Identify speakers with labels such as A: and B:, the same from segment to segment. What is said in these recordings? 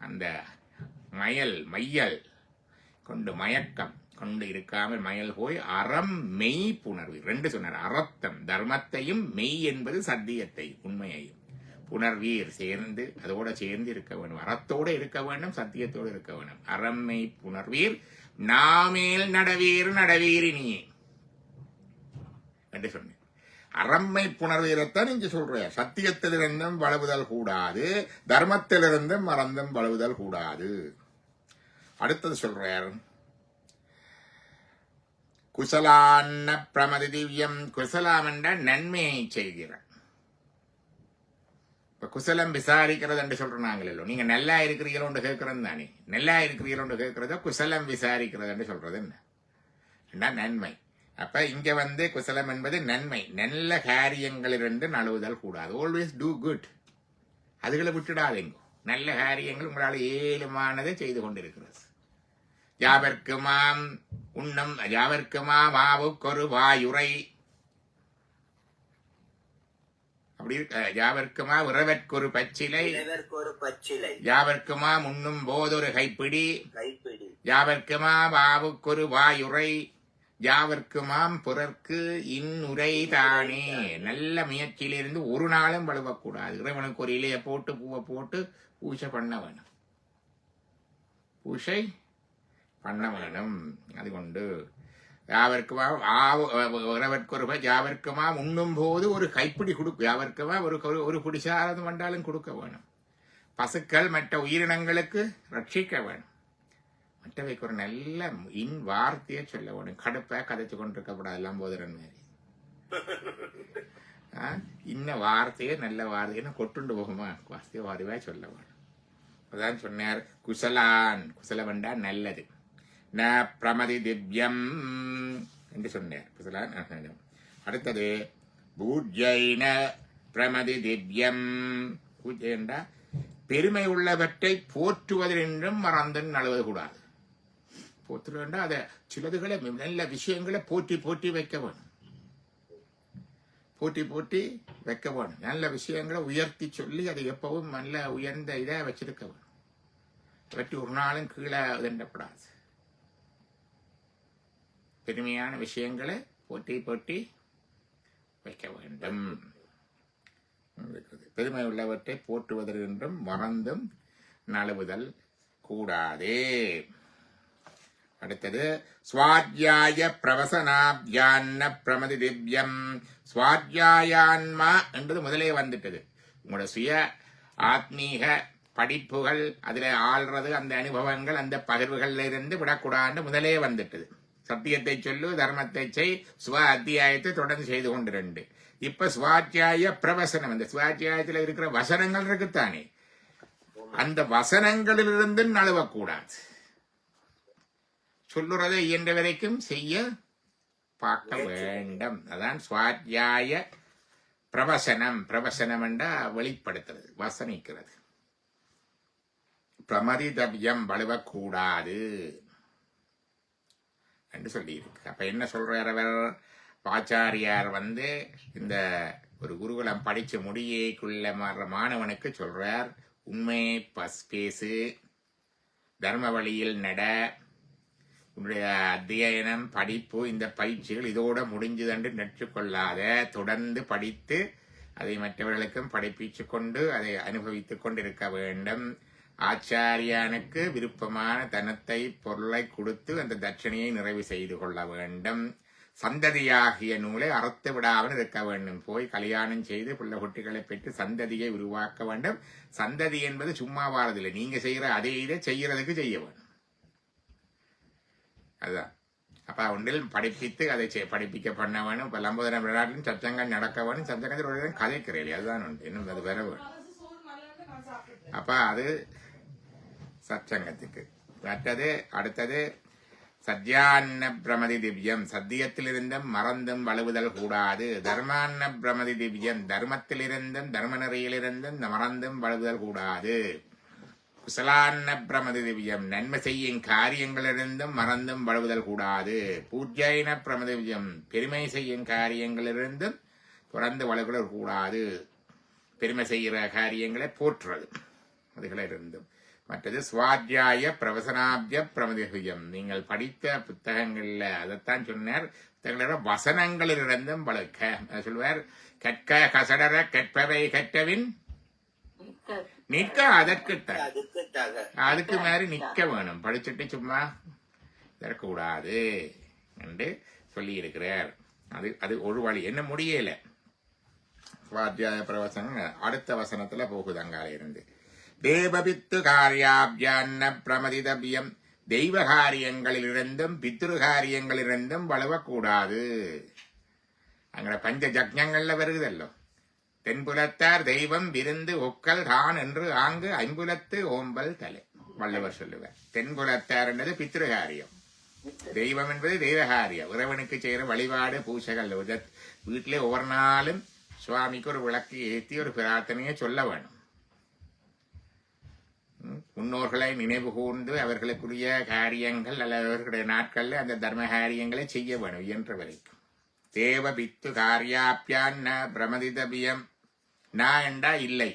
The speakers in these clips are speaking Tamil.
A: அந்த மையல் கொண்டு மயக்கம் கொண்டு இருக்காமல் மயல் போய் அறம் மெய் புணர்வீர். ரெண்டு சொன்னார், அறத்தம் தர்மத்தையும் மெய் என்பது சத்தியத்தை உண்மையையும் புணர்வீர் சேர்ந்து அதோட சேர்ந்து இருக்க வேண்டும். அறத்தோடு இருக்க வேண்டும், சத்தியத்தோடு இருக்க வேண்டும். அறம்மை புணர்வீர் நாமேல் நடவீரினியே என்று சொன்னேன். அறம்மை புணர்வீரத்தான் இங்க சொல்ற. சத்தியத்திலிருந்தும் வளவுதல் கூடாது, தர்மத்திலிருந்தும் மறந்தும் வளவுதல் கூடாது. அடுத்தது சொல்றார், குசலான்ன பிரமதி திவ்யம். குசலாம் என்ற நன்மையை செய்கிறார். இப்ப குசலம் விசாரிக்கிறது என்று சொல்றாங்களோ, நீங்க நல்லா இருக்கிறீங்களோன்னு கேட்கறது தானே. நல்லா இருக்கிறீங்களோன்னு கேட்கறத குசலம் விசாரிக்கிறது என்று சொல்றது என்ன? நன்மை. அப்ப இங்க குசலம் என்பது நன்மை. நல்ல காரியங்களிலிருந்து நழுவுதல் கூடாது. Always do good. அதுகளை விட்டுடாதீங்க. நல்ல காரியங்கள் உங்களால் ஏழுமானதை செய்து கொண்டிருக்கிறது. யாவர்க்குமாம் உண்ணம் யாவர்க்குமாவுக்கொரு வாயுரை. அப்படி யாவர்க்குமா உறவற்கொரு பச்சிலை, யாவர்க்குமா உண்ணும் போதொரு கைப்பிடி, யாவர்க்குமா வாவுக்கொரு வாயுரை, யாவர்க்குமாம் பிறர்க்கு இன்னுரை தானே. நல்ல முயற்சியிலிருந்து ஒரு நாளும் வலுவக்கூடாது. இறைவனுக்கு ஒரு இலையை போட்டு பூவை போட்டு பூஜை பண்ண வேணும். பூஜை பண்ண வேணும். அது கொண்டு யாவர்க்குமா யாவர்க்குமா உண்ணும் போது ஒரு கைப்பிடி கொடுக்கும். யாவர்க்குமா ஒரு குடிசாரது வந்தாலும் கொடுக்க வேணும். பசுக்கள் மற்ற உயிரினங்களுக்கு ரட்சிக்க வேணும். மற்றவைக்கு ஒரு நல்ல வார்த்தையை சொல்ல வேணும். கடுப்பா கதைச்சு கொண்டிருக்கப்படாது. எல்லாம் போதுறன் மாதிரி இன்ன வார்த்தையே நல்ல வார்த்தைன்னு கொட்டுண்டு போகுமா? வார்த்தையை வாரிவா சொல்ல வேணும். அதான் சொன்னார், குசலம் என்றா நல்லது. ந பிரமதி திவ்யம் என்று சொன்னார். குசலான். அடுத்தது பூஜ்யைன பிரமதி திவ்யம். பூஜை என்றா பெருமை உள்ளவற்றை போற்றுவதென்றும் மறந்து நழுவது கூடாது. போற்றுவா அதை சிலதுகளை நல்ல விஷயங்களை போற்றி போற்றி வைக்க வேணும். போற்றி வைக்க வேணும். நல்ல விஷயங்களை உயர்த்தி சொல்லி அதை எப்பவும் நல்ல உயர்ந்த இதை வச்சிருக்க வேணும். பற்றி ஒரு நாளும் கீழே இதண்டப்படாது. பெருமையான விஷயங்களை போற்றி வைக்க வேண்டும். பெருமை உள்ளவற்றை போற்றுவதென்றும் மறந்தும் நழுவுதல் கூடாதே. அடுத்தது ஸ்வாத்யாய பிரவசனாப்யான்ன பிரமதி திவ்யம். ஸ்வாத்யாயான்மா என்றது முதலே வந்துட்டது. உங்களோட சுய ஆத்மீக படிப்புகள், அதுல ஆள்றது, அந்த அனுபவங்கள், அந்த பகிர்வுகள்ல இருந்து விடக்கூடாது முதலே வந்துட்டது. சத்தியத்தை சொல்லு, தர்மத்தை செய், சுவ அத்தியாயத்தை தொடர்ந்து செய்து கொண்டு. இப்ப சுவாத்தியாய பிரவசனம். அந்த சுவாத்தியாயத்தில் இருக்கிற வசனங்கள் இருக்குத்தானே, அந்த வசனங்களிலிருந்து நழுவக்கூடாது. சொல்லுறதை இயன்ற வரைக்கும் செய்ய பார்க்க வேண்டும். அதான் சுவாத்தியாய பிரவசனம். பிரவசனம் என்றா வெளிப்படுத்துறது, வசனிக்கிறது. பிரமதிதவ்யம் வலுவக்கூடாது என்று சொல்லி இருக்கு. அப்ப என்ன சொல்றார் அவர்? ஆச்சாரியார் இந்த ஒரு குருகுலம் படிச்சு முடியக்குள்ள மாணவனுக்கு சொல்றார், உண்மையை பேசு, தர்ம வழியில் நட, உன்னுடைய அத்தியனம் படிப்பு இந்த பயிற்சிகள் இதோட முடிஞ்சதென்று நெற்றுக்கொள்ளாத, தொடர்ந்து படித்து அதை மற்றவர்களுக்கும் படிப்பிச்சு கொண்டு அதை அனுபவித்துக் கொண்டிருக்க வேண்டும். ஆச்சாரியானுக்கு விருப்பமான தனத்தை பொருளை கொடுத்து அந்த தட்சணையை நிறைவு செய்து கொள்ள வேண்டும். சந்ததியாகிய நூலை அறுத்து விடாமல் இருக்க வேண்டும். போய் கல்யாணம் செய்து பிள்ளை குட்டிகளை பெற்று சந்ததியை உருவாக்க வேண்டும். சந்ததி என்பது சும்மா வாரதில்லை. நீங்க செய்யற அதே இதை செய்யறதுக்கு செய்ய வேண்டும். அதுதான். அப்ப ஒன்றில் படிப்பித்து அதை படிப்பிக்க பண்ண வேணும். இப்ப லம்போதரம் விளையாட்டிலும் சச்சங்கம் நடக்க வேணும். சச்சங்கத்தில் ஒரு கதைக்கிறேன், அதுதான் உண்டு. இன்னும் அது வர வேணும். அப்ப அது சச்சங்கத்துக்கு. மற்றது அடுத்தது சத்யான்ன பிரமதி திவ்யம். சத்தியத்திலிருந்தும் மறந்தும் வலுவுதல் கூடாது. தர்மான்ன பிரமதி திவ்யம். தர்மத்திலிருந்தும் தர்ம நெறியிலிருந்தும் மறந்தும் வலுவுதல் கூடாது. குசலான்ன பிரமதி திவ்யம். நன்மை செய்யும் காரியங்களிலிருந்தும் மறந்தும் வலுவுதல் கூடாது. பூஜ்யைன பிரமதி திவ்யம். பெருமை செய்யும் காரியங்களிலிருந்தும் தொடர்ந்து வலுவுதல் கூடாது. பெருமை செய்கிற காரியங்களை போற்றுறது அதுகளிருந்தும். மற்றது சுவாத்தியாய பிரவசனாபிய பிரமதியம். நீங்கள் படித்த புத்தகங்கள்ல அதைத்தான் சொன்னார். புத்தகங்கள வசனங்களிலிருந்தும் பழக்க சொல்வார். கற்க கசடர கற்பவை கற்றவின் நிற்க அதற்கு அதுக்கு மாதிரி நிற்க வேணும். படிச்சுட்டு சும்மா தரக்கூடாது என்று சொல்லி இருக்கிறார். அது அது ஒரு வழி. என்ன முடியல சுவாத்தியாய பிரவசனம் அடுத்த வசனத்துல போகுது. அங்கால இருந்து தேவபித்து காரியாபியான்ன பிரமதிதபியம். தெய்வ காரியங்களிலிருந்தும் பித்ரு காரியங்களிலிருந்தும் வளவக்கூடாது. அங்க பஞ்ச ஜக்ஞங்கள்ல வருகுதல்லோ. தென்புலத்தார் தெய்வம் விருந்து ஒக்கல் தான் என்று ஆங்கு ஐம்புலத்து ஓம்பல் தலை வள்ளுவர் சொல்லுவார். தென்புலத்தார் என்பது பித்ருகாரியம், தெய்வம் என்பது தெய்வகாரியம். இறைவனுக்கு செய்கிற வழிபாடு பூசைகள். வீட்டிலே ஒவ்வொரு நாளும் சுவாமிக்கு ஒரு விளக்கு ஏற்றி ஒரு பிரார்த்தனையை சொல்ல வேணும். முன்னோர்களை நினைவு கூர்ந்து அவர்களுக்குரிய காரியங்கள் அல்லது அவர்களுடைய நாட்கள்ல அந்த தர்ம காரியங்களை செய்ய வேணும் இயன்ற வரைக்கும். தேவ பித்து காரியாப்பியான் ந பிரமதிதபியம். ந என்றா இல்லை,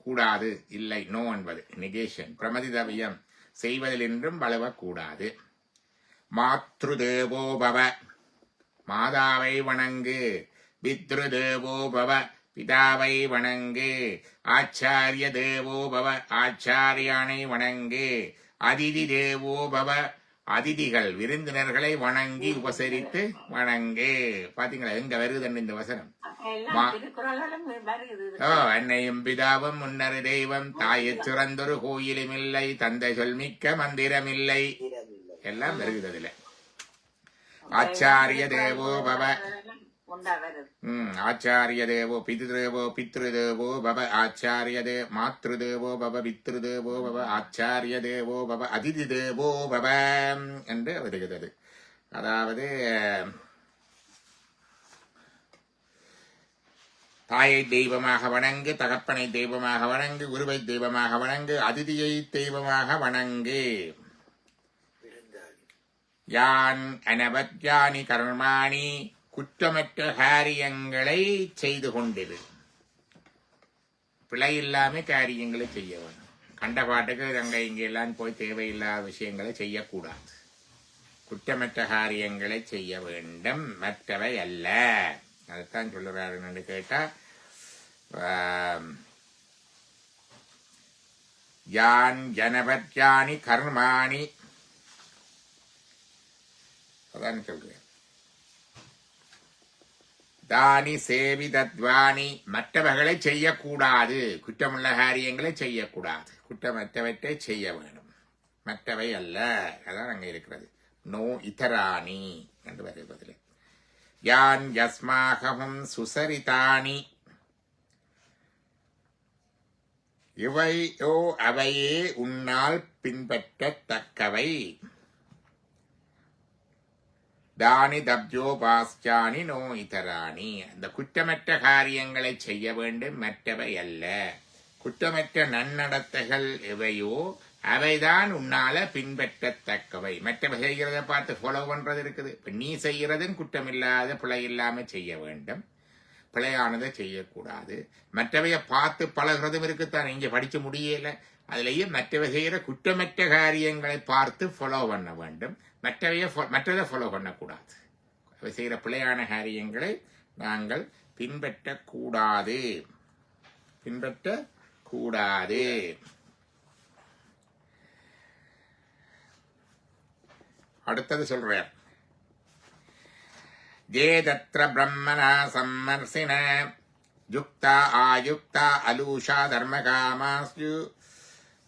A: கூடாது, இல்லை, நோ என்பது நெகேஷன். பிரமதிதபியம் செய்வதில் என்றும் வளவக்கூடாது. மாத்ரு தேவோ பவ, மாதாவை வணங்கு. பித்ரு தேவோ பவ, பிதாவை வணங்கு. ஆச்சாரிய தேவோ பவ, ஆச்சாரியானை வணங்கு. அதிதி தேவோ பவ, அதிதிகள் விருந்தினர்களை வணங்கி உபசரித்து வணங்கு. பாத்தீங்களா எங்க வருதுன்னு இந்த வசனம். அன்னையும் பிதாவும் முன்னர் தெய்வம், தாயை சிறந்தொரு கோயிலும் இல்லை, தந்தை சொல்மிக்க மந்திரம் இல்லை, எல்லாம் வருகிறது அதுல. ஆச்சாரிய தேவோ பவ, ஆச்சாரிய தேவோ பித்ருதேவோ பித்ருதேவோ பவ, ஆச்சாரிய தே மாத்ருதேவோ பவ, பித்ருதேவோ பவ, ஆச்சாரிய தேவோ பவ, அதிதி தேவோ பவ என்று வருகிறது. அதாவது தாயை தெய்வமாக வணங்கு, தகப்பனை தெய்வமாக வணங்கு, குருவை தெய்வமாக வணங்கு, அதிதியை தெய்வமாக வணங்கு. யான் அனவத்யானி கர்மாணி, குற்றமற்ற காரியங்களை செய்து கொண்டிரு. பிழை இல்லாம காரியங்களை செய்ய வேணும். கண்ட பாட்டுக்கு அங்க இங்க எல்லாம் போய் தேவையில்லாத விஷயங்களை செய்யக்கூடாது. குற்றமற்ற காரியங்களை செய்ய வேண்டும், மற்றவை அல்ல. அதைத்தான் சொல்லுறாரு கேட்டா, யான் ஜனபத்யானி கர்மாணி, அதான் சொல்றேன். தானி சேவிதத்வானி, மற்றவர்களை செய்யக்கூடாது, குற்றமுள்ள காரியங்களை செய்யக்கூடாது, குற்றமற்றவற்றை செய்ய வேண்டும், மற்றவை அல்ல. அதான் அங்க இருக்கிறது. நோ இதராணி என்று வருவதில்லை. யான் யஸ்மாகவும் சுசரிதானி, இவையோ அவையே உன்னால் பின்பற்றத்தக்கவை. தானி தப்ஜோ பாஸ்டானி நோ இதராணி, அந்த குற்றமற்ற காரியங்களை செய்ய வேண்டும், மற்றவை அல்ல. குற்றமற்ற நன்னடத்தைகள் எவையோ அவைதான் உன்னால பின்பற்றத்தக்கவை. மற்றவை செய்கிறத பார்த்து ஃபாலோ பண்றது இருக்குது. இப்ப நீ செய்யறதும் குற்றமில்லாத பிழை இல்லாம செய்ய வேண்டும், பிழையானதை செய்யக்கூடாது. மற்றவைய பார்த்து பழகிறதும் இருக்குத்தான். இங்க படிச்சு முடியல. அதுலயே மற்றவை செய்கிற குற்றமற்ற காரியங்களை பார்த்து ஃபாலோ பண்ண வேண்டும், மற்றதை ஃபாலோ பண்ணக்கூடாது. அவை செய்கிற பிழையான காரியங்களை நாங்கள் பின்பற்றக்கூடாது, பின்பற்றக்கூடாது. அடுத்தது சொல்றார். ஜேதத்ர பிரம்மணா சம்மர்சின யுக்தா ஆயுக்தா அலூஷா தர்மகாமாஸ்யு.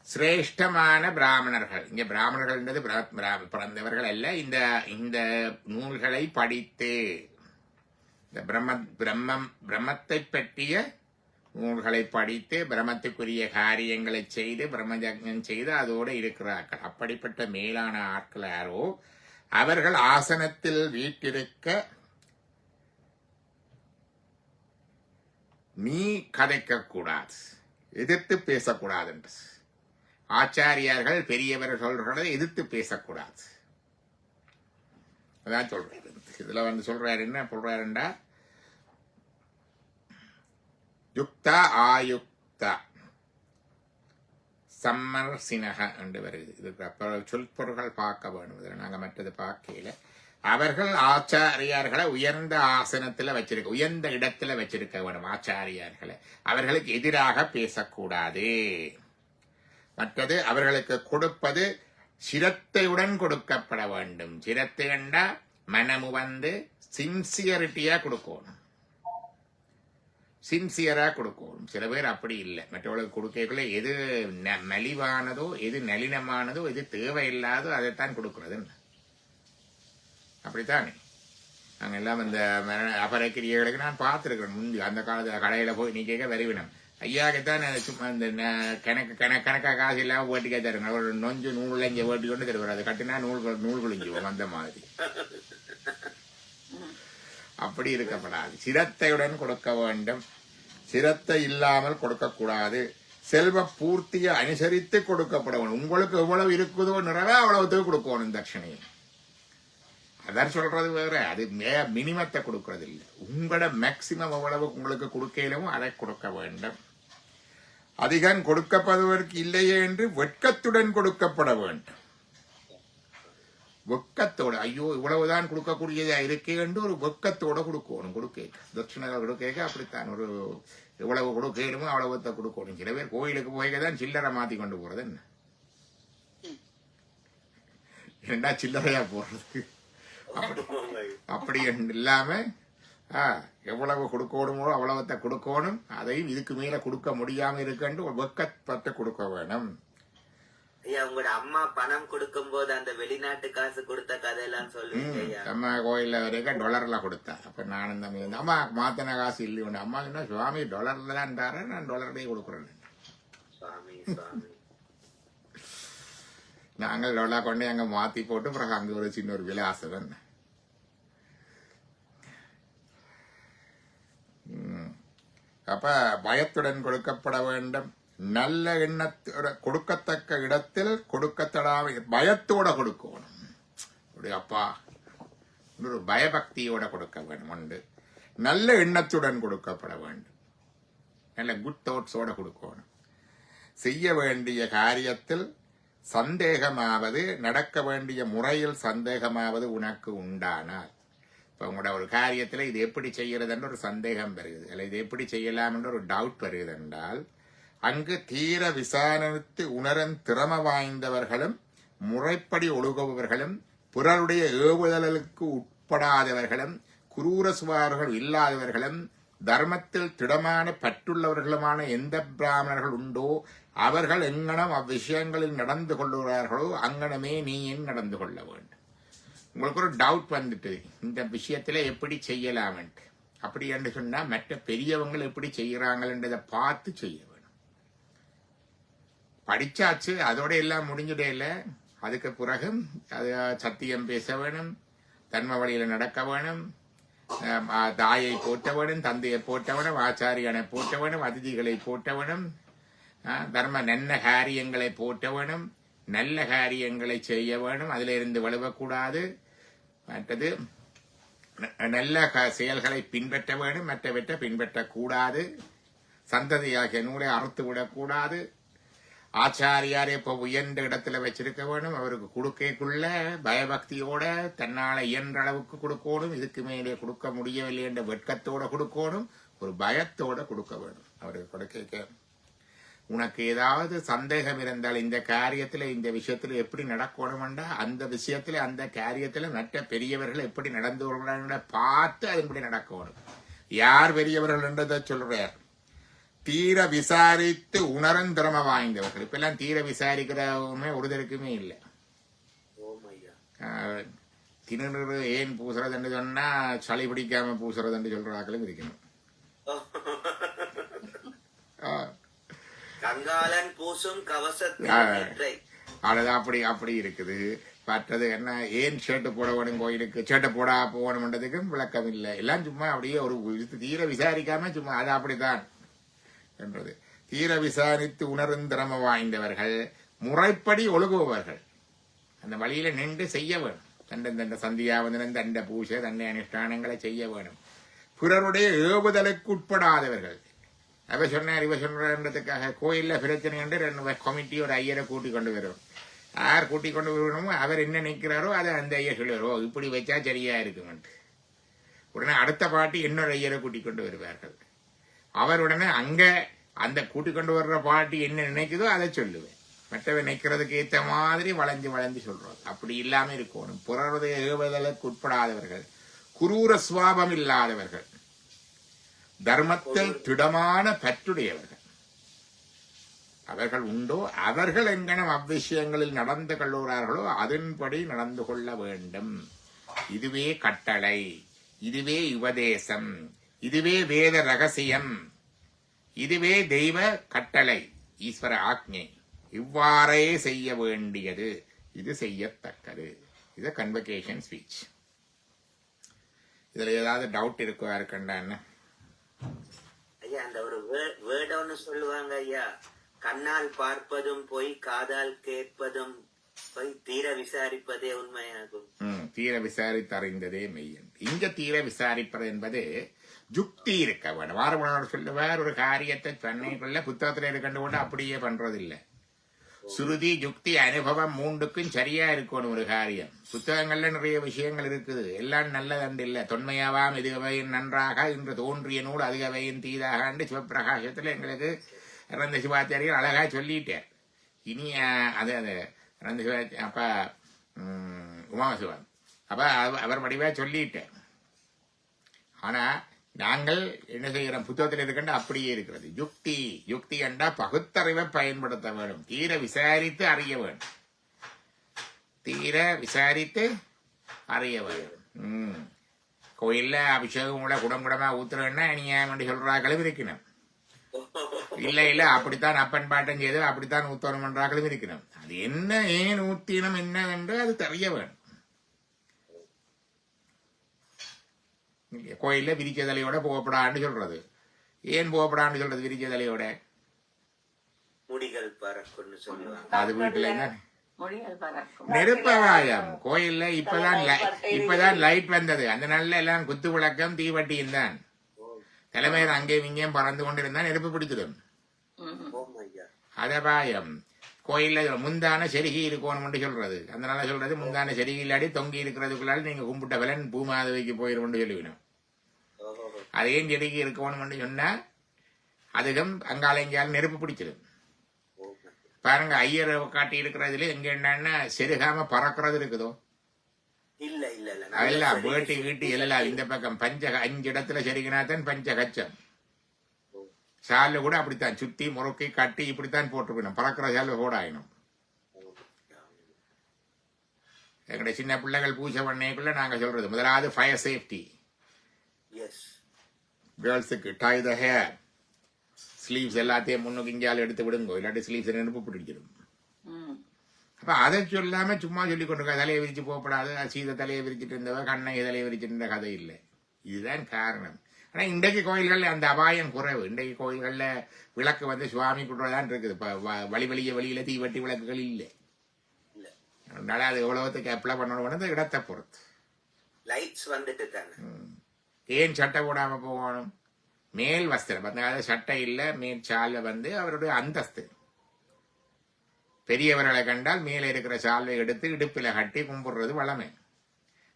A: சிரேஷ்டமான பிராமணர்கள், இங்க பிராமணர்கள் பிறந்தவர்கள் அல்ல, இந்த நூல்களை படித்து, இந்த பிரம்மத்தை பற்றிய நூல்களை படித்து பிரம்மத்துக்குரிய காரியங்களை செய்து பிரம்மஜக்ஞம் செய்து அதோடு இருக்கிறார்கள். அப்படிப்பட்ட மேலான ஆட்கள் யாரோ அவர்கள் ஆசனத்தில் வீட்டிருக்க நீ கதைக்க கூடாது, எதிர்த்து பேசக்கூடாது என்று. ஆச்சாரியார்கள் பெரியவர்கள் சொல்றதை எதிர்த்து பேசக்கூடாது. அதான் சொல்றாரு. இதுல சொல்றாரு, என்ன சொல்றாருண்டா, யுக்தா ஆயுக்தா சம்மர் சினக என்று வருது. இதுக்கு அப்புறம் சொற்பொருள்கள் பார்க்க வேணும். இதில் நாங்கள் மற்றது பார்க்கல. அவர்கள் ஆச்சாரியார்களை உயர்ந்த ஆசனத்தில் வச்சிருக்க, உயர்ந்த இடத்துல வச்சிருக்க வேணும் ஆச்சாரியார்களை. அவர்களுக்கு எதிராக பேசக்கூடாது. மற்றது அவர்களுக்கு கொடுப்பது சிரத்தையுடன் கொடுக்கப்பட வேண்டும். சிரத்தை என்றா மனமு வந்து சின்சியரிட்டியா கொடுக்கணும், சின்சியரா கொடுக்கணும். சில பேர் அப்படி இல்லை. மற்றவர்களுக்கு கொடுக்கக்குள்ள எது மலிவானதோ, எது நளினமானதோ, எது தேவையில்லாதோ அதைத்தான் கொடுக்கறது. அப்படித்தானே நாங்கள் எல்லாம் இந்த அபரக்கிரியர்களுக்கு நான் பார்த்துருக்கிறேன். முந்தி அந்த காலத்தில் கடையில் போய் நீ கேட்க வருவினம், ஐயாவுக்குத்தான் சும்மா இந்த கணக்கா காசு இல்லாமல் ஓட்டிக்கே தருங்க. ஒரு நொஞ்சு நூல் இங்கே ஓட்டி கொண்டு தருவார். அது கட்டினா நூல் குளிஞ்சுவோம். அந்த மாதிரி அப்படி இருக்கப்படாது. சிரத்தையுடன் கொடுக்க வேண்டும். சிரத்தை இல்லாமல் கொடுக்கக்கூடாது. செல்வ பூர்த்தியை அனுசரித்து கொடுக்கப்பட வேண்டும். உங்களுக்கு எவ்வளவு இருக்குதோ நிறைவே அவ்வளவுத்துக்கு கொடுக்கணும் தட்சணையை. அதான் சொல்றது வேற. அது மினிமத்தை கொடுக்கறது இல்லை. உங்களோட மேக்சிமம் எவ்வளவு உங்களுக்கு கொடுக்கலும் அதை கொடுக்க வேண்டும். அதிகம் கொடுக்கப்படுவதற்கு இல்லையே என்று வெட்கத்துடன் கொடுக்கப்பட வேண்டும். வெட்கத்தோட ஐயோ இவ்வளவுதான் கொடுக்கக்கூடியதா இருக்கே என்று ஒரு வெட்கத்தோட கொடுக்கணும். கொடுக்க தட்சிணங்கள் கொடுக்க அப்படித்தான் ஒரு எவ்வளவு கொடுக்கணுமோ அவ்வளவுத்தை கொடுக்கணும். சில பேர் கோயிலுக்கு போய்தான் சில்லறை மாத்தி கொண்டு போறது. என்ன ரெண்டா சில்லறையா போடுறது அப்படி இல்லாம எவ்வளவு கொடுக்கணுமோ அவ்வளவத்தை கொடுக்கணும். அதையும் இதுக்கு மேல கொடுக்க முடியாம இருக்கண்டு வெட்கப்பட்டு கொடுக்க வேணும்.
B: ஐயா உங்களோட அம்மா பணம் கொடுக்கும் போது அந்த வெளிநாட்டு காசு கொடுத்த கதையெல்லாம் சொல்லுங்க.
A: அம்மா கோயில்ல வரைக்கும் $ல கொடுத்தா. அப்ப நானும் தம்பி அம்மா மாத்தின காசு இல்லையோண்டு அம்மா என்ன சுவாமி $ல தான் தர, நான் $லயே கொடுக்குறேன். நாங்கள் $ கொண்டு அங்க மாத்தி போட்டு பிறகு அங்க ஒரு சின்ன ஒரு விலாசம். அப்ப பயத்துடன் கொடுக்கப்பட வேண்டும். நல்ல எண்ணத்தோட கொடுக்கத்தக்க இடத்தில் கொடுக்கத்தடாம பயத்தோட கொடுக்கணும். அப்பா ஒரு பயபக்தியோட கொடுக்க வேண்டும். உண்டு நல்ல எண்ணத்துடன் கொடுக்கப்பட வேண்டும். நல்ல குட் தாட்ஸோட கொடுக்கணும். செய்ய வேண்டிய காரியத்தில் சந்தேகமாவது, நடக்க வேண்டிய முறையில் சந்தேகமாவது உனக்கு உண்டானால், இப்போ உங்களோட ஒரு காரியத்தில் இது எப்படி செய்யறதுன்ற ஒரு சந்தேகம் வருகிறது, அல்ல இது எப்படி செய்யலாம் என்ற ஒரு டவுட் வருகிறது என்றால், அங்கு தீர விசாரணித்து உணரும் திறமை வாய்ந்தவர்களும் முறைப்படி ஒழுகுபவர்களும் பிறருடைய ஏவுதலுக்கு உட்படாதவர்களும் குரூர சுவார்கள் இல்லாதவர்களும் தர்மத்தில் திடமான பற்றுள்ளவர்களுமான எந்த பிராமணர்கள் உண்டோ அவர்கள் எங்கனம் அவ்விஷயங்களில் நடந்து கொள்ளுகிறார்களோ அங்கனமே நீயும் நடந்து கொள்ள வேண்டும். உங்களுக்கு ஒரு டவுட் வந்துட்டு இந்த விஷயத்துல எப்படி செய்யலாம் அப்படி என்று சொன்னா மற்ற பெரியவங்க எப்படி செய்யறாங்கன்றதை பார்த்து செய்ய வேணும். படிச்சாச்சு, அதோட எல்லாம் முடிஞ்சதே இல்லை. அதுக்கு பிறகு அது சத்தியம் பேச வேணும், தன்ம வழியில நடக்க வேணும், தாயை போட்ட வேணும், தந்தையை போட்ட வேணும், ஆச்சாரியனை போட்ட வேணும், அதிதிகளை போட்ட வேணும், தர்ம நல்ல காரியங்களை போட்ட வேணும், நல்ல காரியங்களை செய்ய வேணும், அதுல இருந்து வலுவக்கூடாது. மற்றது நல்ல செயல்களை பின்பற்ற வேணும், மற்றவற்றை பின்பற்றக்கூடாது. சந்ததியாகிய நூலை அறுத்து விடக்கூடாது. ஆச்சாரியாரே இப்ப உயர்ந்த இடத்துல வச்சிருக்க வேணும். அவருக்கு கொடுக்கக்குள்ள பயபக்தியோட தன்னால இயன்ற அளவுக்கு கொடுக்கணும். இதுக்கு மேலே கொடுக்க முடியவில்லை என்ற வெட்கத்தோட கொடுக்கணும், ஒரு பயத்தோட கொடுக்க வேணும். அவருக்கு கொடுக்க உனக்கு ஏதாவது சந்தேகம் இருந்தால் இந்த காரியத்துல இந்த விஷயத்துல எப்படி நடக்கணும்டா அந்த விஷயத்துல அந்த காரியத்துல மற்ற பெரியவர்கள் எப்படி நடந்து கொள்றாங்க பார்த்து அதன்படி நடக்கணும். யார் பெரியவர்கள் என்றதை சொல்றார், தீர விசாரித்து உணரும் திறமை வாய்ந்தவர்கள். இப்ப எல்லாம் தீர விசாரிக்கிறவங்க ஒருத்தருக்குமே இல்லை. திணறு ஏன் பூசுறதுன்னு சொன்னா சளி பிடிக்காம பூசுறதுன்னு சொல்றாக்களும் இருக்கணும். அதுதான் அப்படி அப்படி இருக்குது. மற்றது என்ன, ஏன் ஷர்ட் போட வேணும் கோயிலுக்கு, ஷர்ட்டை போடா போகணும்ன்றதுக்கும் விளக்கம் இல்லை. எல்லாம் சும்மா அப்படியே ஒரு தீர விசாரிக்காம சும்மா அது அப்படித்தான் என்றது. தீர விசாரித்து உணரும் திறமை வாய்ந்தவர்கள், முறைப்படி ஒழுகுபவர்கள், அந்த வழியில நின்று செய்ய வேணும். தண்ட சந்தியாவந்தனம், தண்ட பூஜை, தண்டை அனுஷ்டானங்களை செய்ய வேணும். பிறருடைய ஏவுதலுக்கு உட்படாதவர்கள், அவ சொன்னார் இவ சொல்றதுக்காக கோயில்ல பிரச்சனை கண்டு 2 கமிட்டி ஒரு ஐயரை கூட்டி கொண்டு வரும். யார் கூட்டி கொண்டு வரணுமோ அவர் என்ன நினைக்கிறாரோ அதை அந்த ஐயர் சொல்லுவாரோ இப்படி வச்சா சரியா இருக்குமென்று. உடனே அடுத்த பாட்டி இன்னொரு ஐயரை கூட்டிக் கொண்டு வருவார்கள். அவர் உடனே அங்க அந்த கூட்டிக் கொண்டு வர்ற பாட்டி என்ன நினைக்குதோ அதை சொல்லுவேன். மற்றவை நினைக்கிறதுக்கு ஏற்ற மாதிரி வளைஞ்சு வளைஞ்சு சொல்றோம். அப்படி இல்லாம இருக்கணும். புறருடைய ஏவுதலுக்கு உட்படாதவர்கள், குரூர சுவாபம் இல்லாதவர்கள், தர்மத்தில் திடமான பற்றுடையவர்கள் அவர்கள் உண்டோ அவர்கள் எங்கனம் அவ்விஷயங்களில் நடந்து கொள்ளுகிறார்களோ அதன்படி நடந்து கொள்ள வேண்டும். இதுவே கட்டளை, இதுவே உபதேசம், இதுவே வேத ரகசியம், இதுவே தெய்வ கட்டளை, ஈஸ்வர ஆக்ஞை. இவ்வாறே செய்ய வேண்டியது, இது செய்யத்தக்கது. இது கன்வகேஷன் ஸ்பீச். இதுல ஏதாவது டவுட் இருக்கா இருக்கண்டா? என்ன
B: ஐயா அந்த ஒரு வேர்ட் ஒன்னு சொல்லுவாங்க ஐயா, கண்ணால் பார்ப்பதும் போய் காதால் கேட்பதும் போய் தீர விசாரிப்பதே உண்மையாகும்.
A: தீர விசாரித்து அறிந்ததே மெய்யன். இங்க தீர விசாரிப்பது என்பது யுக்தி இருக்க வேண்டும். வாரவனோடு சொல்லுவார் ஒரு காரியத்தை தன்னைக்குள்ள புத்தகத்துல இருக்கண்டு கொண்டு அப்படியே பண்றதில்லை. சுருதி யுக்தி அனுபவம் மூண்டுக்கும் சரியா இருக்கணும் ஒரு காரியம். புத்தகங்கள்ல நிறைய விஷயங்கள் இருக்குது, எல்லாம் நல்லதண்டு இல்ல. தொன்மையாவாம் இதுகவையின் நன்றாக இன்று தோன்றிய நூல் அதிகவையின் தீதாக சிவப்பிரகாசத்துல எங்களுக்கு இறந்த சிவாச்சாரியர் அழகா சொல்லிட்டார். இனி அது அது இறந்த சிவா அப்ப உமாசிவன் அப்ப அவர் வடிவா சொல்லிட்டார். ஆனா நாங்கள் என்ன செய்கிறோம், புத்தகத்தில் இருக்கண்ட அப்படியே இருக்கிறது. யுக்தி யுக்தி என்றா பகுத்தறிவை பயன்படுத்த வேண்டும். தீர விசாரித்து அறிய வேண்டும். தீர விசாரித்து அறிய வேண்டும். கோயில்ல அபிஷேகம் உள்ள குடங்குடமா ஊத்துறேன்னா நீங்க சொல்றாக்களும் இருக்கணும். இல்ல இல்ல அப்படித்தான் அப்பன் பாட்டம் செய்து அப்படித்தான் ஊத்தணும் என்றாக்களும் இருக்கணும். அது என்ன ஏன் ஊத்தினம் என்ன என்று அது தெரிய வேண்டும். கோயில்ல விரிச்ச தலையோட போகப்படான்னு சொல்றது. ஏன் போகப்படான்னு சொல்றது விரிச்ச தலையோட?
B: முடிகள் பறக்கும்னு சொல்லுவாங்க.
A: அது வீட்டுல என்ன நெருப்பவாயம். கோயில்ல இப்பதான் லைட் வந்தது. அந்த நாள்ல எல்லாம் குத்து விளக்கம் தீவட்டியும் தான். தலைமையர் அங்கேயும் இங்கேயும் பறந்து கொண்டிருந்தா நெருப்பு பிடிச்சிடும். அதபாயம். கோயில்ல முந்தான செருகி இருக்கணும் சொல்றது. அதனால சொல்றது முந்தான செருகி இல்லாடி தொங்கி இருக்கிறதுக்குள்ளால நீங்க கும்பிட்ட பலன் பூமாதவிக்கு போயிடும் சொல்லிவிடும். அதையும் செருகி இருக்கணும் சொன்னா அதுக்கும் அங்கால எங்கேயாலும் நெருப்பு பிடிச்சிடும். பாருங்க ஐயர் காட்டி இருக்கிறதுல எங்க என்னன்னா செருகாம பறக்கிறது இருக்குதோ அதெல்லாம் வேட்டி வீட்டு எல்லாம் இந்த பக்கம் 5 இடத்துல செருகினாத்தான் பஞ்சகச்சம். சாலை கூட அப்படித்தான் சுத்தி முறுக்கி கட்டி இப்படித்தான் போட்டுக்கணும். பறக்கிற சாலை கூட ஆயினும் எங்களுடைய சின்ன பிள்ளைகள் பூஜை பண்ணைக்குள்ள நாங்க சொல்றது முதலாவது ஃபயர் சேஃப்டி. கேர்ள்ஸுக்கு டை த ஹேர், ஸ்லீவ்ஸ் எல்லாத்தையும் முன்னுக்கு இஞ்சாலும் எடுத்து விடுங்க, இல்லாட்டி ஸ்லீவ்ஸ் நெருப்பு பிடிச்சிடும். அப்ப அதை சொல்லாம சும்மா சொல்லி கொண்டு தலையை விரிச்சு போகப்படாது. சீத தலையை விரிச்சிட்டு இருந்தவ கண்ணை தலையை விரிச்சிட்டு இருந்த கதை இல்லை. இதுதான் காரணம். ஆனா இன்றைக்கு கோயில்கள்ல அந்த அபாயம் குறைவு. இன்றைக்கு கோயில்கள்ல விளக்கு வந்து சுவாமி குடுறதான் இருக்குது. வெளியில தீவட்டி விளக்குகள் இல்லை. அதனால அது எவ்வளவுக்கு அப்ளை பண்ணணும் இடத்தை பொறுத்து. ஏன் சட்டை போடாம போகணும்? மேல் வஸ்திரம் அந்த சட்டை இல்ல, மேல் சால்வை வந்து அவருடைய அந்தஸ்து. பெரியவர்களை கண்டால் மேலே இருக்கிற சால்வை எடுத்து இடுப்பில கட்டி கும்பிடுறது வளமை.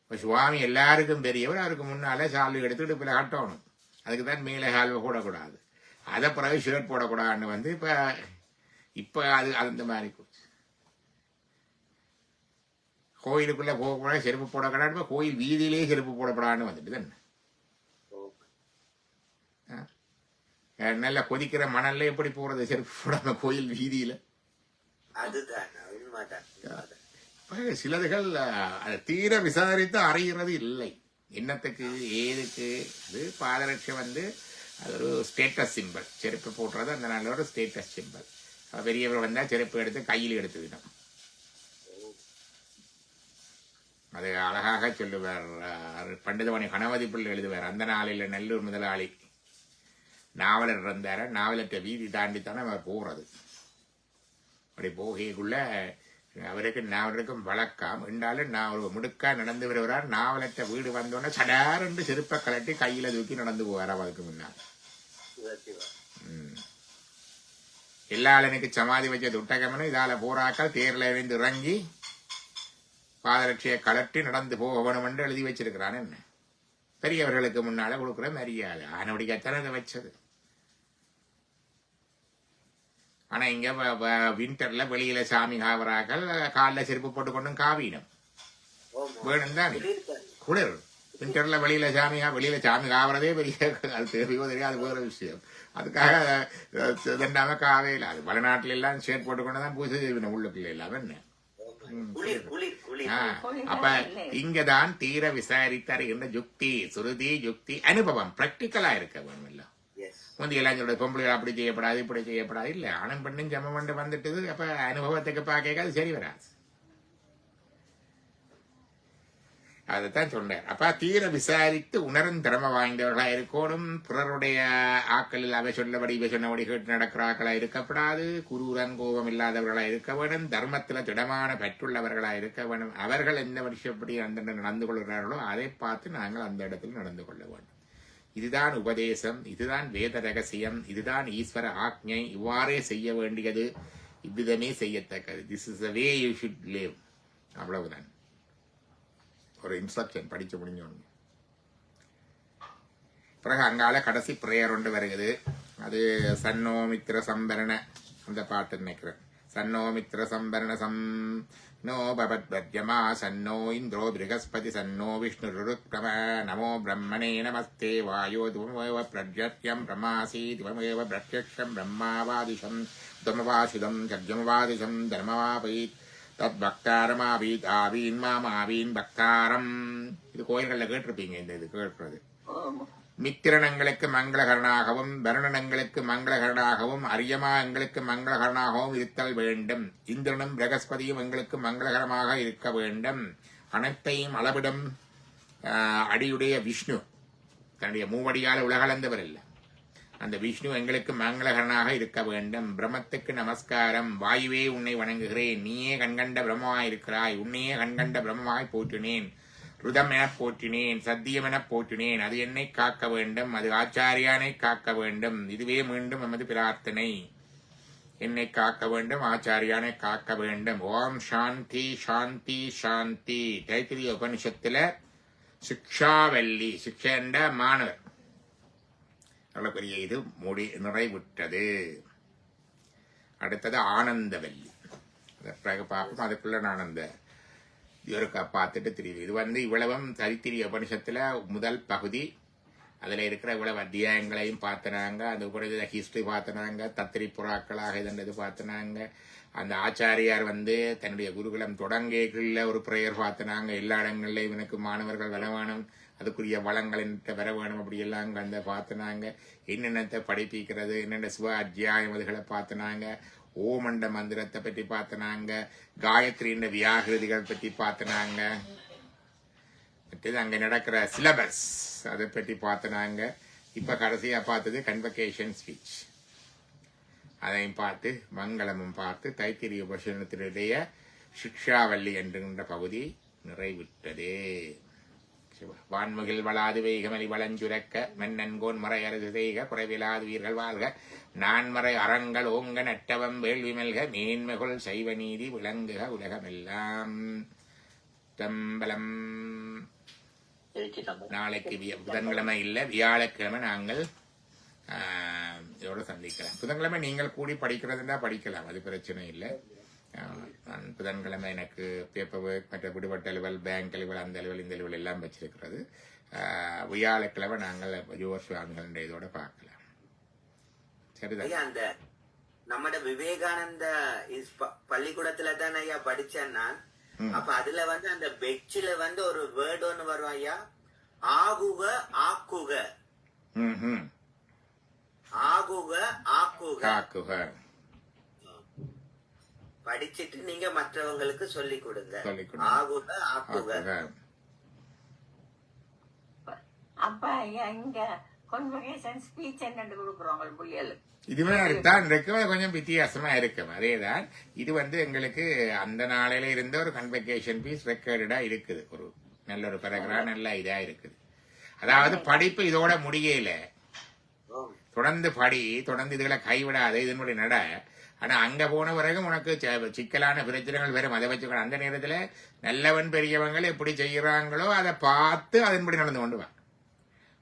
A: இப்ப சுவாமி எல்லாருக்கும் பெரியவர், அவருக்கு முன்னால சால்வை எடுத்து இடுப்பில கட்டணும். அதுக்குதான் மேலே சால்வை போடக்கூடாது. அதை பிறகு ஷர்ட் போடக்கூடாதுன்னு வந்து இப்ப அது அந்த மாதிரி கோயிலுக்குள்ள போகக்கூடாது, செருப்பு போடக்கூடாது. கோயில் வீதியிலேயே செருப்பு போடக்கூடாதுன்னு வந்துட்டு தானே. நல்லா கொதிக்கிற மணல்ல எப்படி போறது செருப்பு போடாம கோயில் வீதியில? சிலதுகள் தீர விசாரித்து அறிகிறது இல்லை. என்னத்துக்கு ஏதுக்கு? அது பாதரட்சை வந்து அது ஒரு ஸ்டேட்டஸ் சிம்பல். செருப்பு போடுறது அந்த நாளோட ஸ்டேட்டஸ் சிம்பல். பெரியவர் வந்தா செருப்பு எடுத்து கையில் எடுத்துக்கிட்டோம். அது அழகாக சொல்லுவார் பண்டிதமணி கணபதி பிள்ளை எழுதுவார். அந்த நாளில் நல்லூர் முதலாளி நாவலர் இருந்தார, நாவலற்ற வீதி தாண்டித்தானே அவர் போறது. அப்படி போகைக்குள்ள அவருக்கு நாவலருக்கும் வழக்கம் என்றாலும் நான் ஒரு முடுக்கா நடந்து வருவார். நாவலற்ற வீடு வந்தோடனே சடார் என்று செருப்பை கலட்டி கையில தூக்கி நடந்து போவார். அவருக்கு முன்னால் எல்லாளனுக்கு சமாதி வச்ச துட்டகமனு இதால போராக்கள் தேர்ல இருந்து இறங்கி பாதரட்சியை கலட்டி நடந்து போகணும் என்று எழுதி வச்சிருக்கிறான். என்ன பெரியவர்களுக்கு முன்னால கொடுக்குற மரியாதை ஆனபடிக்கத்தானே அதை வச்சது. ஆனா இங்க வின்டர்ல வெளியில சாமி காவராக்கள் காலில் செருப்பு போட்டுக்கொண்டும் காவீனம் வேணும் தானே. குளிர் வின்டர்ல வெளியில சாமி காவறதே பெரிய அது தேவையோ தெரியாது, அது வேற விஷயம். அதுக்காக தண்டாம காவையில் அது வடநாட்டுல எல்லாம் ஷேட் போட்டுக்கொண்டுதான் பூஜை செய்யணும் உள்ளுக்குள்ள எல்லாம். என்ன அப்ப இங்கதான் தீர விசாரித்தருகின்ற யுக்தி சுருதி யுக்தி அனுபவம் பிராக்டிக்கலா இருக்க வேணும். இல்ல முந்தைய எல்லாம் சொல்ற பொம்பளை அப்படி செய்யப்படாது இப்படி செய்யப்படாது இல்ல, ஆணும் பெண்ணும் ஜமம் பண்ணி வந்துட்டது. அப்ப அனுபவத்துக்கு பார்க்க அது சரி வராது. அதைத்தான் சொன்னேன். அப்ப தீர விசாரித்து உணரும் திறமை வாய்ந்தவர்களா இருக்கணும். பிறருடைய ஆக்களில் அவை சொன்னபடி இவை சொன்னபடி கேட்டு நடக்கிற ஆக்களா இருக்கப்படாது. குரூரன் கோபம் இல்லாதவர்களா இருக்க வேணும். தர்மத்துல திடமான பற்றுள்ளவர்களா இருக்க வேணும். அவர்கள் எந்த வருஷப்படி அந்த நடந்து கொள்கிறார்களோ அதை பார்த்து நாங்கள் அந்த இடத்துல நடந்து கொள்ள வேண்டும். இதுதான் உபதேசம், இதுதான் வேத ரகசியம், இதுதான் ஈஸ்வர ஆக்ஞை. இவ்வாறே செய்ய வேண்டியது, இவ்விதமே செய்யத்தக்கது. This is the way you should live. அவ்வளவுதான். ஒரு இன்ஸ்ட்ரக்ஷன் படிச்சு முடிஞ்சோன்னு பிறகு அங்கால கடைசி பிரேயர் ஒன்று வருகிறது. அது சன்னோமித்திர சம்பரண அந்த பாட்டு நினைக்கிறேன். சன்னோமித்திர சம்பரண சம் நோ பவத்வத்யமா சன்னோ இந்திரோ ப்ரஹஸ்பதி சன்னோ விஷ்ணு ருருக்ரம நமோ பிரம்மணே நமஸ்தே வாயோ துவமேவ பிரஜத்யம் பிரமாசி துவமேவ பிரத்யக்ஷம் பிரம்மாவாதிஷம் துவமவாசிதம் சர்ஜமவாதிஷம் தர்மவாபயித் தத் பக்தாரமாவீத் ஆவீன் மாமாவீன் பக்தாரம். இது கோயில்களில் கேட்டிருப்பீங்க. இந்த இது கேட்கிறது. மித்திரணங்களுக்கு மங்களகரனாகவும் வருணனங்களுக்கு மங்களகரனாகவும் அரியமா எங்களுக்கு மங்களகரனாகவும் இருத்தல் வேண்டும். இந்திரனும் பிரகஸ்பதியும் எங்களுக்கு மங்களகரமாக இருக்க வேண்டும். அனைத்தையும் அளவிடும் அடியுடைய விஷ்ணு தன்னுடைய மூவடியால் உலகளந்தவர் இல்லை. அந்த விஷ்ணு எங்களுக்கு மங்களகரனாக இருக்க வேண்டும். பிரம்மத்துக்கு நமஸ்காரம். வாயுவே உன்னை வணங்குகிறேன். நீயே கண்கண்ட பிரம்மமாய் இருக்கிறாய். உன்னையே கண்கண்ட பிரம்மமாய் போற்றினேன். ருதம் என போற்றினேன். சத்தியம் என போற்றினேன். அது என்னை காக்க வேண்டும். அது ஆச்சாரியானை காக்க வேண்டும். இதுவே மீண்டும் நமது பிரார்த்தனை. என்னை காக்க வேண்டும், ஆச்சாரியானை காக்க வேண்டும். ஓம் சாந்தி சாந்தி சாந்தி. தைத்திரிய உபனிஷத்துல சிக்ஷாவல்லி, சிக்ஷா என்ற மாணவர் அவ்வளவு பெரிய இது நிறைவுற்றது. அடுத்தது ஆனந்தவல்லி. பிறகு பார்ப்போம். அதுக்குள்ள நான் அந்த இவருக்கா பார்த்துட்டு தெரியுது. இது இவ்வளவும் சரித்திரிய உபனிஷத்துல முதல் பகுதி. அதுல இருக்கிற இவ்வளவு அத்தியாயங்களையும் பார்த்தனாங்க. அது கூட ஹிஸ்டரி பார்த்தனாங்க. தத்திரி புறாக்களாக இதன்றது பார்த்தனாங்க. அந்த ஆச்சாரியார் தன்னுடைய குருகுலம் தொடங்கல ஒரு பிரேயர் பார்த்தனாங்க. எல்லா இடங்கள்லயும் இவனுக்கு மாணவர்கள் வரவேணும், அதுக்குரிய வளங்களின் வர வேணும், அப்படி எல்லாம் அந்த பார்த்தனாங்க. என்னென்னத்தை படிப்பிக்கிறது, என்னென்ன சிவ அத்தியாயம் அதுகளை பார்த்தனாங்க. ஓமண்ட மந்திரத்தை பற்றி பார்த்தனாங்க. காயத்ரியின் வியாகிருதிகள் பற்றி பார்த்தனாங்க. அங்க நடக்கிற சிலபஸ் அதை பற்றி பார்த்தனாங்க. இப்ப கடைசியா பார்த்தது கன்வகேஷன் ஸ்பீச். அதையும் பார்த்து மங்களமும் பார்த்து தைத்திரிய உபனிஷத்தினுடைய சிக்ஷாவல்லி என்கின்ற பகுதி நிறைவுற்றது. வான்முகில் வளாது வைகமலி வளஞ்சுரக்க மன்னன்கோன் மறை அரசு செய்க குறைவிலாது வீர்கள் வாழ்க நான்மறை அறங்கள் ஓங்க நட்டவம் வேள்விமல்க மேன்மகுள் சைவ நீதி விளங்குக உலகமெல்லாம். தம்பலம். நாளைக்கு புதன்கிழமை இல்ல, வியாழக்கிழமை நாங்கள் இதோட சந்திக்கலாம். புதன்கிழமை நீங்கள் கூடி படிக்கிறதுனா படிக்கலாம், அது பிரச்சனை இல்லை. புதன்கிழமை எனக்கு பேப்பர் ஒர்க் மற்ற விடுபட்ட அலுவல், பேங்க் அலுவல், அந்த அலுவல் இந்த அலுவல் எல்லாம் வச்சிருக்கிறது. வியாழக்கிழமை நாங்கள் யுவர் சுவாமிகள் இதோட பார்க்கலாம். சரிதான்.
B: அந்த நம்மட விவேகானந்த பள்ளிக்கூடத்துல தான் ஐயா படிச்சேன் நான். அப்ப அதுல அந்த பெஞ்சில ஒரு வேர்டு ஒண்ணு வரும் ஐயா, ஆகுக ஆக்குக. ஆகுக ஆக்குக படிச்சிட்டு நீங்க மற்றவங்களுக்கு சொல்லி கொடுங்க. ஆகுக ஆக்குக.
C: அப்ப இங்க கன்வகேஷன் ஸ்பீச் என்ன கொடுக்குறோங்க புள்ளியல்
A: இதுவே தான் கொஞ்சம் வித்தியாசமா இருக்கும். அதேதான் இது எங்களுக்கு அந்த நாளையில இருந்த ஒரு கன்வகேஷன் பீஸ் ரெக்கார்டா இருக்குது. ஒரு நல்ல ஒரு பேராகிரா நல்ல இதா இருக்குது. அதாவது படிப்பு இதோட முடியல, தொடர்ந்து படி, தொடர்ந்து இதுகளை கைவிடாத, இதனுடைய நட ஆனா அங்க போன பிறகு உனக்கு சிக்கலான பிரச்சனைகள் வரும். அதை வச்சுக்கணும். அந்த நேரத்துல நல்லவன் பெரியவங்கள் எப்படி செய்யறாங்களோ அதை பார்த்து அதன்படி நடந்து கொண்டு வா.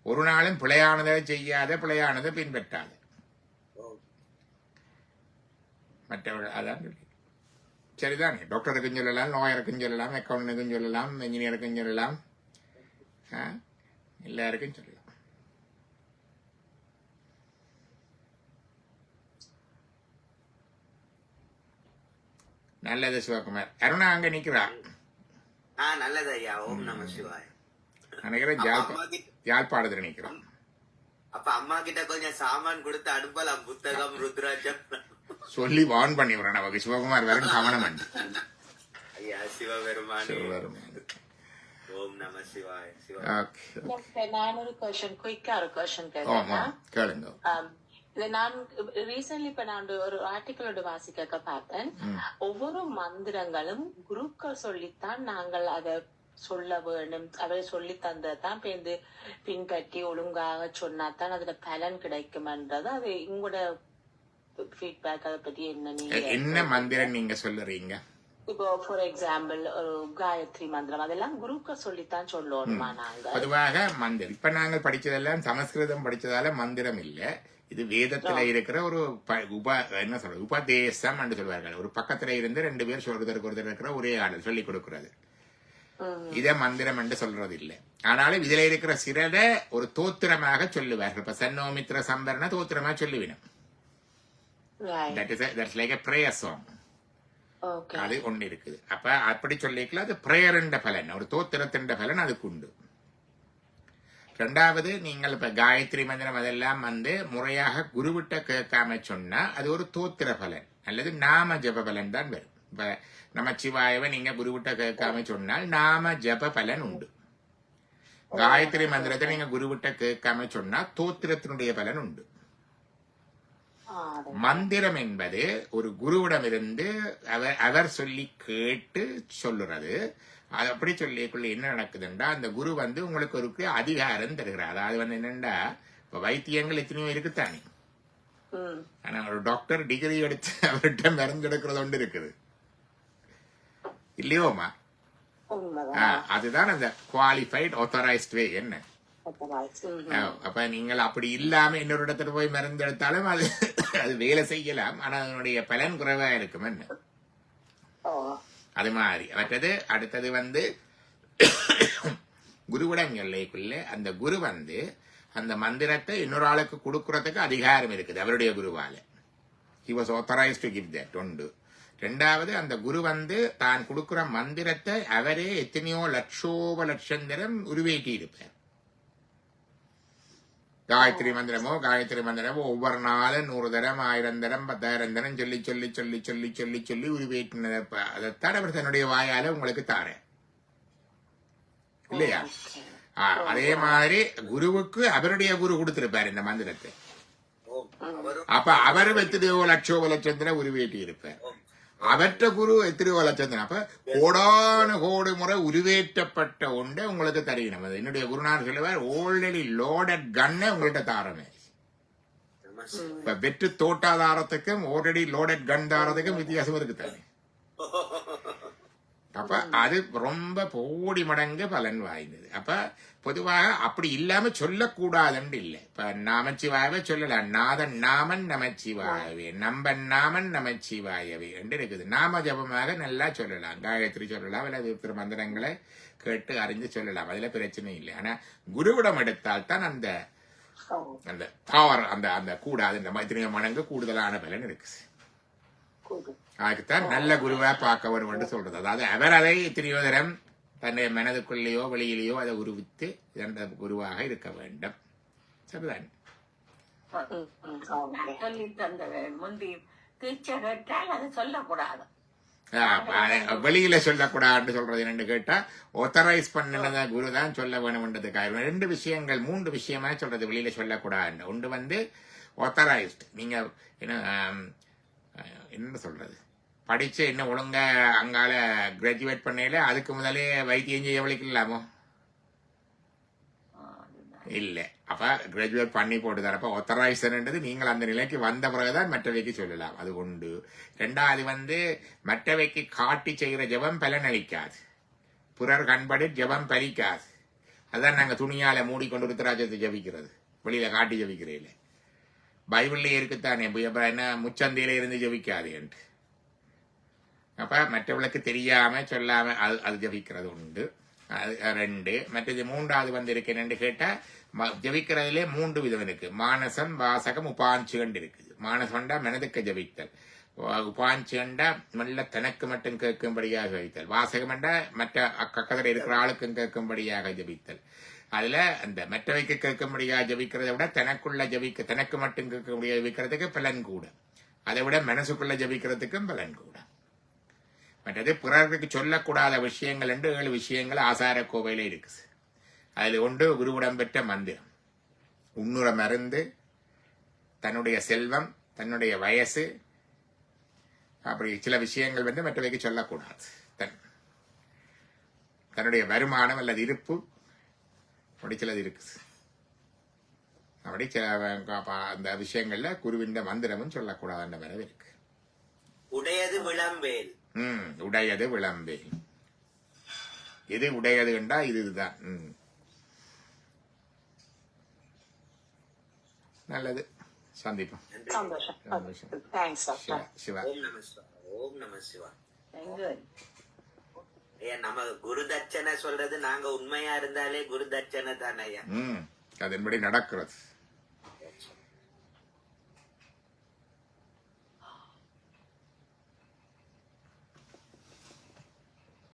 A: ஒரு நாளும் பிழையானதை செய்யாத, பிழையானதை பின்பற்றாத. மற்றவர்கள் அதான் சொல்லி சரிதானே. டாக்டருக்கும் சொல்லலாம், லாயருக்கும் சொல்லலாம், அக்கௌண்டனுக்கும் சொல்லலாம், இன்ஜினியருக்கும் சொல்லலாம், எல்லாருக்கும் சொல்லலாம். நல்லது சிவகுமார். அருணா அங்க நிக்கிறா.
B: நல்லது ஐயா. ஓம் நம சிவாய்.
A: நினைக்கிறேன் யாழ்ப்பாணத்துல நிக்கிறான்.
B: அப்ப அம்மா கிட்ட கொஞ்சம் சாமான் கொடுத்து அனுப்பலாம், புத்தகம், ருத்ராட்சம்
A: சொல்லி வான் பண்ணி விடுறேன். நமக்கு சிவகுமார் வேற கவனம் பண்ணி.
B: ஐயா சிவபெருமானே. ஓம் நம சிவாய்.
D: நான் ஒரு கொஸ்டின், குயிக்கா ஒரு கொஸ்டின் கேட்கிறேன்.
A: கேளுங்க.
D: இது நான் ரீசென்ட்லி இப்ப நான் ஒரு ஆர்டிக்கிளோட வாசிக்க பார்த்தேன். ஒவ்வொரு மந்திரங்களும் குருக்கள் சொல்லித்தான் நாங்கள் அதை சொல்ல வேண்டும். அவரை சொல்லி தந்ததான் பேருந்து பின்பற்றி ஒழுங்காக சொன்னாதான் அதுல பலன் கிடைக்கும்ன்றது. அது உங்களோட ஃபீட்பேக், அதை பத்தி என்ன? நீங்க
A: என்ன மந்திரம் நீங்க சொல்லுறீங்க?
D: இப்போ ஃபார் எக்ஸாம்பிள் ஒரு காயத்ரி மந்திரம், அதெல்லாம் குருக்கள் சொல்லித்தான் சொல்லணுமா? நாங்க
A: பொதுவாக மந்திரம் இப்ப நாங்கள் படிச்சதெல்லாம் சமஸ்கிருதம் படிச்சதால மந்திரம் இல்ல. இது வேதத்துல இருக்கிற ஒரு என்ன சொல்றது, உபதேசம் என்று சொல்வார்கள். ஒரு பக்கத்துல இருந்து ரெண்டு பேர் ஒருத்தருக்கு ஒருத்தர் இருக்கிற ஒரே ஆடல் சொல்லி கொடுக்கிறது. இத மந்திரம் என்று சொல்றது இல்லை. ஆனாலும் இதுல இருக்கிற சிறத ஒரு தோத்திரமாக சொல்லுவார்கள். இப்ப சன்னோமித்ர சம்பரண தோத்திரமா சொல்லுவினும். That's like a prayer song. அது ஒண்ணு இருக்குது. அப்ப அப்படி சொல்லிக்கலாம். அது பிரேயர் என்ற பலன், ஒரு தோத்திரத்தின் பலன் அதுக்கு உண்டு. ரெண்டாவது, நீங்கள் இப்ப காயத்ரி மந்திரம் அதெல்லாம் முறையாக குருவிட்ட கேட்காம சொன்னா அது ஒரு தோத்திர பலன் அல்லது நாம ஜப பலன் தான் வரும். இப்ப நமச்சிவாயவை நீங்க குருவிட்ட கேட்காம சொன்னால் நாம ஜப பலன் உண்டு. காயத்ரி மந்திரத்தை நீங்க குருவிட்ட கேட்காம சொன்னா தோத்திரத்தினுடைய பலன் உண்டு. மந்திரம் என்பது ஒரு குருவிடமிருந்து அவர் சொல்லி கேட்டு சொல்லுறது. அது அப்படி சொல்லிக்குள்ள என்ன நடக்குதுண்டா, அந்த குரு உங்களுக்கு ஒரு அதிகாரம் தருகிறார். அதாவது என்னண்டா, இப்ப வைத்தியங்கள் எத்தனையோ இருக்குத்தானே. ஆனா ஒரு டாக்டர் டிகிரி எடுத்து அவர்கிட்ட மருந்து எடுக்கிறது ஒன்று இருக்குது இல்லையோமா? அதுதான் அந்த குவாலிஃபைட் ஆத்தரைஸ்ட் வே. என்ன அப்ப நீங்கள் அப்படி இல்லாம இன்னொரு இடத்துல போய் மருந்து எடுத்தாலும் அது அது வேலை செய்யலாம். ஆனா அதனுடைய பலன் குறைவா இருக்கும். என்ன அது மாதிரி. மற்றது அடுத்தது குருவிடம் எல்லைக்குள்ள அந்த குரு அந்த மந்திரத்தை இன்னொரு ஆளுக்கு கொடுக்கறதுக்கு அதிகாரம் இருக்குது அவருடைய குருவால. He was authorized to give that. ஒன்று. ரெண்டாவது, அந்த குரு தான் கொடுக்கிற மந்திரத்தை அவரே எத்தனையோ லட்சோப லட்சந்தரம் உருவேற்றி இருப்பார். காயத்ரி மந்திரமோ ஒவ்வொரு நாளும் 100 தரம் 1000 தரம் 10,000 தரம் சொல்லி சொல்லி சொல்லி சொல்லி சொல்லி சொல்லி உருவேற்றினதை அதைத்தான் அவர் தன்னுடைய வாயால உங்களுக்கு தார இல்லையா? அதே மாதிரி குருவுக்கு அவருடைய குரு கொடுத்திருப்பார் இந்த மந்திரத்தை. அப்ப அவர் எத்தனையோ லட்சோப உருவேற்றி இருப்பார். அவற்ற குரு எத்தனையோ லட்சம். அப்ப கோடான கோடி முறை உருவேற்றப்பட்ட ஒன்றை உங்களுக்கு தருகிறோம். அது என்னுடைய குருநாதர் சொல்லுவார், ஆல்ரெடி லோடட் கன்னை உங்கள்கிட்ட தாரமே. இப்ப வெற்று தோட்டா தாரத்துக்கும் ஆல்ரெடி லோடட் கன் தாரத்துக்கும் வித்தியாசம் இருக்கு தானே. அப்ப அது ரொம்ப கோடி மடங்கு பலன் வாய்ந்தது. அப்ப பொதுவாக அப்படி இல்லாம சொல்லக்கூடாதுன்னு இல்லை. இப்ப நமச்சிவாயவே சொல்லலாம். நாதன் நாமன் நமச்சிவாயவே, நம்பன் நாமன் நமச்சிவாயவே என்று இருக்குது. நாம ஜபமாக நல்லா சொல்லலாம். காயத்ரி சொல்லலாம், அல்லது மந்திரங்களை கேட்டு அறிந்து சொல்லலாம். அதுல பிரச்சனை இல்லை. ஆனா குருவிடம் எடுத்தால் தான் அந்த அந்த பவர் அந்த அந்த கூடாது இந்த மாதிரி மடங்கு கூடுதலான பலன் இருக்குது. அதுக்குத்தான் நல்ல குருவா பார்க்க வரும் என்று சொல்றது. அதாவது அவர் அதை எத்தனையோ தரம் தன்னுடைய மனதுக்குள்ளேயோ வெளியிலேயோ அதை உருவித்து அந்த குருவாக இருக்க வேண்டும். சரிதான்.
C: சொல்லி தந்த முந்தி டீச்சர் கேட்டால் அதை சொல்லக்கூடாது.
A: வெளியில சொல்லக்கூடாதுன்னு சொல்றது என்னன்னு கேட்டா, ஆத்தரைஸ் பண்ணினத குரு தான் சொல்ல வேணும்ன்றதுக்காக 2 விஷயங்கள் 3 விஷயமா சொல்றது வெளியில சொல்லக்கூடாது. ஒன்று ஆத்தரைஸ்ட், நீங்க என்ன சொல்றது, படிச்சு என்ன ஒழுங்கா அங்கால கிராஜுவேட் பண்ணல அதுக்கு முதலே வைத்தியம் செய்ய வலிக்கலாமோ? இல்லை. அப்ப கிராஜுவேட் பண்ணி போட்டு தரப்ப ஒத்தரைசன்ன்றது நீங்கள் அந்த நிலைக்கு வந்த பிறகுதான் மற்றவைக்கு சொல்லலாம். அது உண்டு. ரெண்டாவது மற்றவைக்கு காட்டி செய்கிற ஜெபம் பலனளிக்காது. பிறர் கண்படி ஜெபம் பலிக்காது. அதான் நாங்க துணியால மூடிக்கொண்டு ருத்ராஜத்தை ஜபிக்கிறது, வெளியில காட்டி ஜபிக்கிறீங்கள. பைபிள்லயே இருக்குத்தானே, என்ன முச்சந்தியில இருந்து ஜபிக்காது. அப்ப மற்றவர்களுக்கு தெரியாம சொல்லாம அது ஜபிக்கிறது உண்டு. அது 2. மற்றது 3வது இருக்கேன்னு கேட்டா, ஜபிக்கிறதுலே 3 விதம் இருக்கு. மானசம், வாசகம், உபாஞ்சுகண்டு இருக்குது. மானசம்டா மனதுக்கு ஜபித்தல், உபாஞ்சுகண்டா மெல்ல தனக்கு மட்டும் கேட்கும்படியாக ஜபித்தல், வாசகம்டா மற்ற அக்கத்தில் இருக்கிற ஆளுக்கும் கேட்கும்படியாக ஜபித்தல். அதுல அந்த மற்றவைக்கு கேட்கும்படியாக ஜபிக்கிறத விட தனக்குள்ள தனக்கு மட்டும் கேட்கும்படியாக ஜபிக்கிறதுக்கு பலன் கூட, அதை விட மனசுக்குள்ள ஜபிக்கிறதுக்கும் பலன் கூட. மற்றது பிறருக்கு சொல்லக்கூடாத விஷயங்கள் என்று 7 விஷயங்கள் ஆசார கோவையில இருக்குது. அதுல ஒன்று குருவிடம் பெற்ற மந்திரம். உன்னுற மருந்து, தன்னுடைய செல்வம், தன்னுடைய வயசு, அப்படி சில விஷயங்கள் மற்றவைக்கு சொல்லக்கூடாது. தன்னுடைய வருமானம் அல்லது இருப்பு, அப்படி சிலது இருக்குது. அப்படி அந்த விஷயங்கள்ல குருவின் மந்திரமும் சொல்லக்கூடாதுன்ற மாதிரி இருக்கு.
B: உடையது விளம்பேல்.
A: உடையது விளம்பேல். எது உடையது என்றா இதுதான். நல்லது, சந்திப்போம். சிவா.
B: ஓம் நம சிவா. நம்ம குரு தட்சணை சொல்றது நாங்க உண்மையா இருந்தாலே குரு தட்சணை தானே ஐயா.
A: அதன்படி நடக்கிறது.